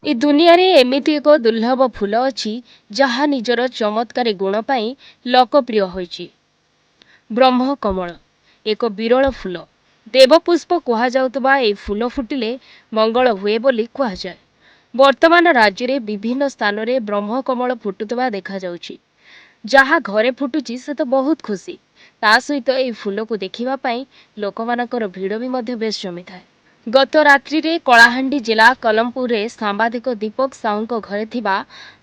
ए दुनिया रे एमिति एक दुर्लभ फूल अछि जहा निजर चमत्कारी गुण पाई लोकप्रिय होइछि। ब्रह्म कमल एक विरल फूल। देवपुष्प कुहाଯାउतबा ए फूल फुटिले मंगल हुए बोली कुहाजाए। वर्तमान राज्य रे विभिन्न स्थान रे ब्रह्म कमल फुटुतबा देखा जाउछि। जहा घरे फुटुछि से तो बहुत खुशी। ता सहित ए फूल को देखिबा पाई लोकमानकर भिड़ भी मध्य बेस जमिथाए। गत रात्रि रे कलाहांडी जिला कलमपुर रे सांबादिक दीपक साहू घरे थिबा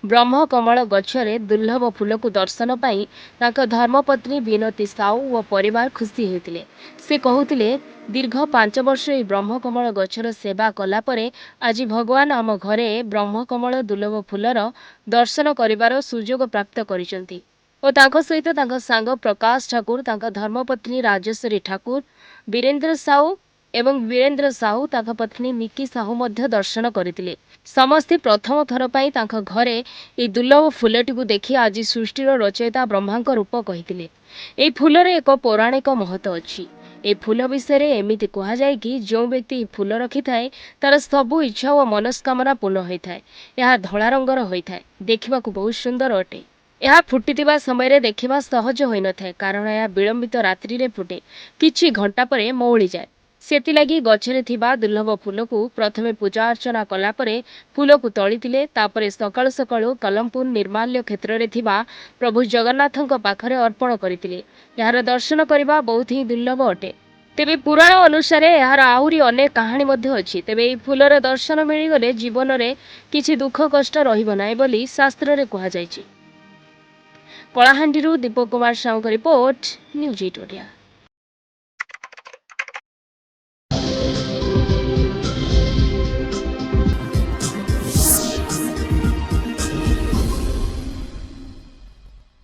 ब्रह्म कमल गछरे दुर्लभ फूल को दर्शन पाई तांको धर्मपत्नी विनती साहू और परिवार खुशी होते। से कहते दीर्घ 5 वर्ष ए ब्रह्म कमल गछर सेवा कला परे आज भगवान आम घरे ब्रह्म कमल दुर्लभ फूलर दर्शन करिवार सुजोग प्राप्त करिसंती और तांको सहित तांको सांग प्रकाश ठाकुर तांको धर्मपत्नी राजेश्वरी ठाकुर वीरेंद्र साहू एवं वीरेंद्र साहू तांको पत्नी निकी साहू मध्य दर्शन करथिले। समस्ते प्रथम थर पाई तांको घरे ए दुर्लभ फूलटी को देखि आज सृष्टिर रचयिता ब्रह्मांक रूप कहिथिले। ए फूलर एक पौराणिक महत्व अछि। ए फूल विषय रे एमिति कहा जाय कि जो व्यक्ति फूल रखि थाए तार सबु इच्छा और मनस्कामना पूर्ण होई थाए। यह धला रंगर होई थाए। देखिबा को बहुत सुंदर अटे। यह फुटिथिबा समय रे देखिबा सहज होई न थाए कारण यह विलंबित रात्रि रे फुटे किछि घंटा परे मौली जाए। सेतिलागी गछरे थिबा दुर्लभ फूल को प्रथमे पूजा अर्चना कला परे फूल को तोलिथिले। तापरे सकाळु सकाळु कलमपुर निर्माल्य क्षेत्र रे थिबा प्रभु जगन्नाथଙ୍କ पाखरे अर्पण करिथिले। यार दर्शन करिबा बहुत ही दुर्लभ अटे। तेबे पुराण अनुसार यार आहुरी अनेक कहानी मध्य अछि। तेबे ए फूलर दर्शन मिली गले जीवन रे किछि दुख कष्ट रहिबो नाही बोली शास्त्र रे कहा जायछि। Kalahandi Deepak Kumar Sahu report news 8 Odia.